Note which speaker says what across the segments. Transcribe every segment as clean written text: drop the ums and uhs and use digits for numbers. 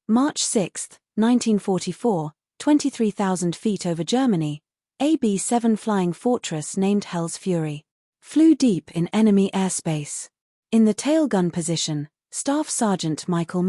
Speaker 1: March 6, 1944, 23,000 feet over Germany, a B-7 flying fortress named Hell's Fury flew deep in enemy airspace. In the tail gun position, Staff Sergeant Michael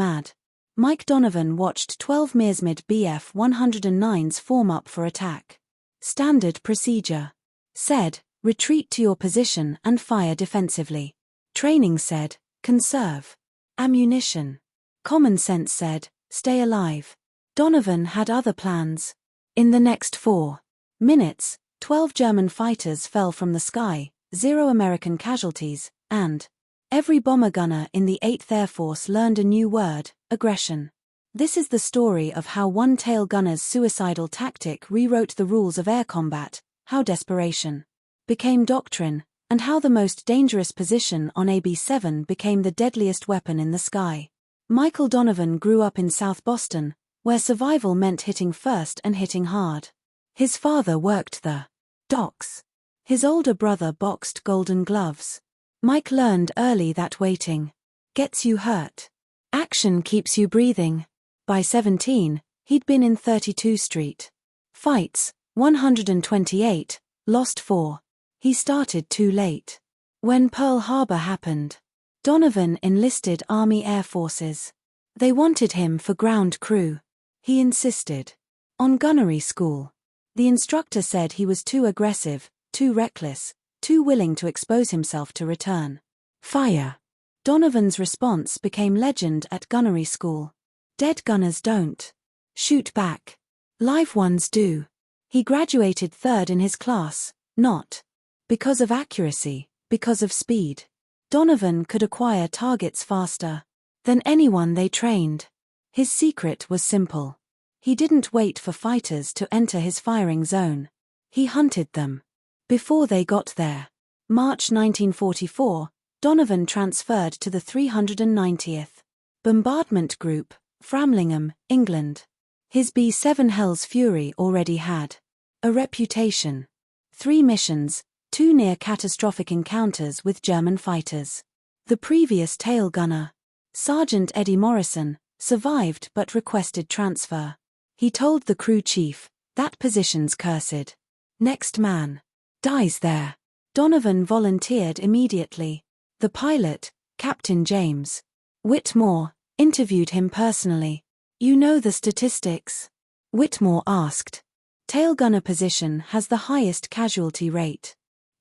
Speaker 1: Mike Donovan watched 12 Messerschmitt Bf 109s form up for attack. Standard procedure. Said, retreat to your position and fire defensively. Training said, conserve ammunition. Common sense said, stay alive. Donovan had other plans. In the next 4 minutes, 12 German fighters fell from the sky, 0 American casualties, and every bomber gunner in the 8th Air Force learned a new word, aggression. This is the story of how one tail gunner's suicidal tactic rewrote the rules of air combat, how desperation became doctrine, and how the most dangerous position on a B-7 became the deadliest weapon in the sky. Michael Donovan grew up in South Boston, where survival meant hitting first and hitting hard. His father worked the docks. His older brother boxed Golden Gloves. Mike learned early that waiting gets you hurt. Action keeps you breathing. By 17, he'd been in 32 Street fights, 128, lost 4. He started too late. When Pearl Harbor happened, Donovan enlisted Army Air Forces. They wanted him for ground crew. He insisted on gunnery school. The instructor said he was too aggressive, too reckless, too willing to expose himself to return fire. Donovan's response became legend at gunnery school. Dead gunners don't shoot back. Live ones do. He graduated 3rd in his class, not because of accuracy, because of speed. Donovan could acquire targets faster than anyone they trained. His secret was simple. He didn't wait for fighters to enter his firing zone. He hunted them before they got there. March 1944, Donovan transferred to the 390th Bombardment Group, Framlingham, England. His B-7 Hell's Fury already had a reputation. 3 missions, 2 near-catastrophic encounters with German fighters. The previous tail gunner, Sergeant Eddie Morrison, survived but requested transfer. He told the crew chief, that position's cursed. Next man dies there. Donovan volunteered immediately. The pilot, Captain James Whitmore, interviewed him personally. You know the statistics? Whitmore asked. Tail gunner position has the highest casualty rate.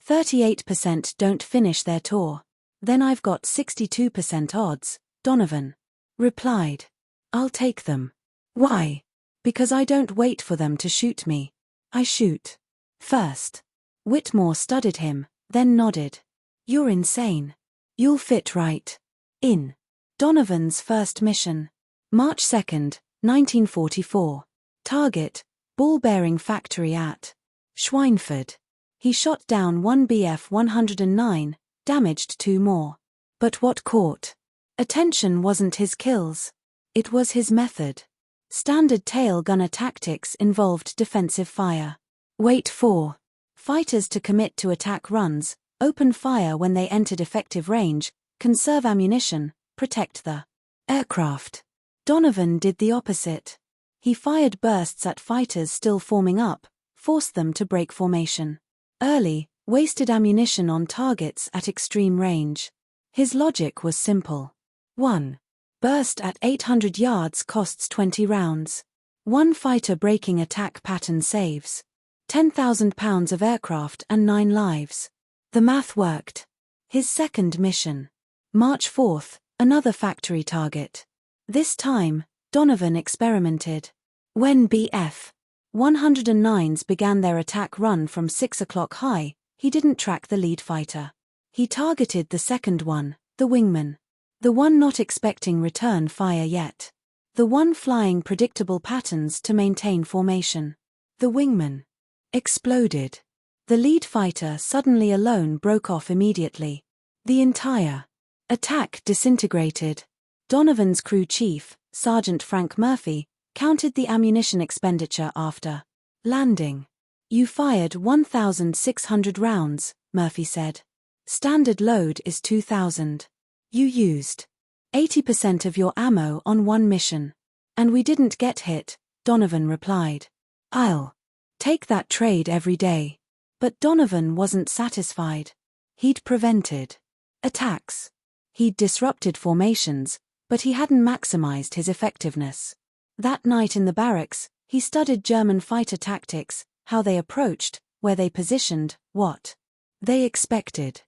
Speaker 1: 38% don't finish their tour. Then I've got 62% odds, Donovan replied. I'll take them. Why? Because I don't wait for them to shoot me. I shoot first. Whitmore studied him, then nodded. You're insane. You'll fit right in. Donovan's first mission. March 2, 1944. Target, ball bearing factory at Schweinfurt. He shot down 1 Bf 109, damaged 2 more. But what caught attention wasn't his kills. It was his method. Standard tail gunner tactics involved defensive fire. Wait for fighters to commit to attack runs, open fire when they entered effective range, conserve ammunition, protect the aircraft. Donovan did the opposite. He fired bursts at fighters still forming up, forced them to break formation early, wasted ammunition on targets at extreme range. His logic was simple. 1. Burst at 800 yards costs 20 rounds. 1 fighter breaking attack pattern saves 10,000 pounds of aircraft and 9 lives. The math worked. His second mission. March 4, another factory target. This time, Donovan experimented. When Bf 109s began their attack run from 6 o'clock high, he didn't track the lead fighter. He targeted the second one, the wingman. The one not expecting return fire yet. The one flying predictable patterns to maintain formation. The wingman exploded. The lead fighter suddenly alone broke off immediately. The entire attack disintegrated. Donovan's crew chief, Sergeant Frank Murphy, counted the ammunition expenditure after landing. You fired 1,600 rounds, Murphy said. Standard load is 2,000. You used 80% of your ammo on one mission. And we didn't get hit, Donovan replied. I'll take that trade every day. But Donovan wasn't satisfied. He'd prevented attacks. He'd disrupted formations, but he hadn't maximized his effectiveness. That night in the barracks, he studied German fighter tactics, how they approached, where they positioned, what they expected.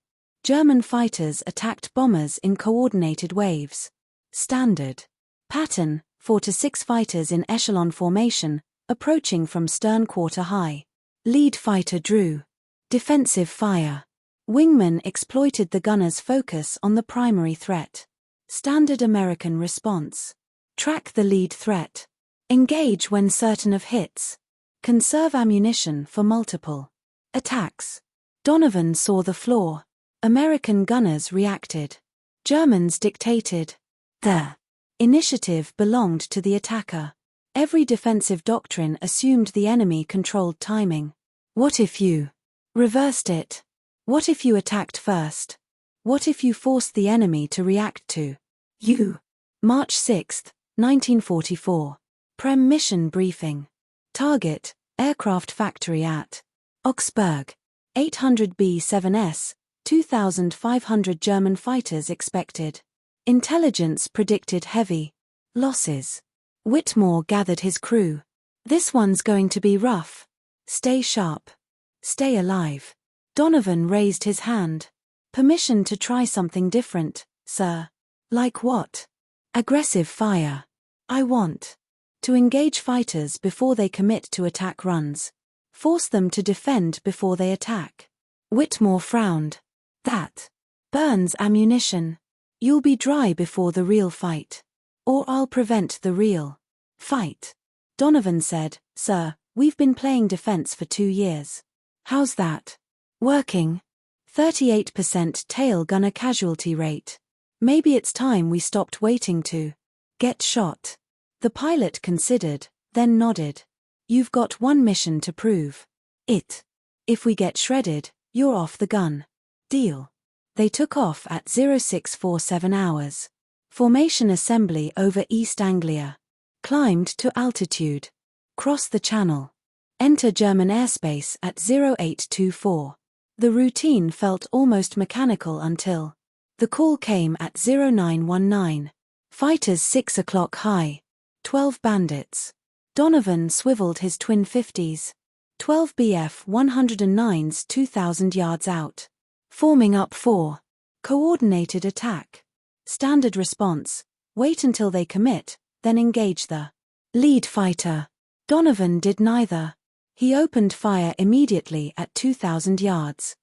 Speaker 1: German fighters attacked bombers in coordinated waves. Standard pattern: 4 to 6 fighters in echelon formation, approaching from stern quarter high. Lead fighter drew defensive fire. Wingmen exploited the gunner's focus on the primary threat. Standard American response: track the lead threat. Engage when certain of hits. Conserve ammunition for multiple attacks. Donovan saw the flaw. American gunners reacted. Germans dictated. The initiative belonged to the attacker. Every defensive doctrine assumed the enemy controlled timing. What if you reversed it? What if you attacked first? What if you forced the enemy to react to you? March 6, 1944. Prem mission briefing. Target: aircraft factory at Augsburg. 800 B-7S, 2,500 German fighters expected. Intelligence predicted heavy losses. Whitmore gathered his crew. This one's going to be rough. Stay sharp. Stay alive. Donovan raised his hand. Permission to try something different, sir. Like what? Aggressive fire. I want to engage fighters before they commit to attack runs. Force them to defend before they attack. Whitmore frowned. That burns ammunition. You'll be dry before the real fight. Or I'll prevent the real fight. Donovan said, Sir, we've been playing defense for 2 years. How's that working? 38% tail gunner casualty rate. Maybe it's time we stopped waiting to get shot. The pilot considered, then nodded. You've got one mission to prove it. If we get shredded, you're off the gun. Deal. They took off at 0647 hours. Formation assembly over East Anglia. Climbed to altitude. Cross the channel. Enter German airspace at 0824. The routine felt almost mechanical until the call came at 0919. Fighters 6 o'clock high. 12 bandits. Donovan swiveled his twin 50s. 12 Bf 109s 2,000 yards out. Forming up for coordinated attack. Standard response: wait until they commit, then engage the lead fighter. Donovan did neither. He opened fire immediately at 2,000 yards.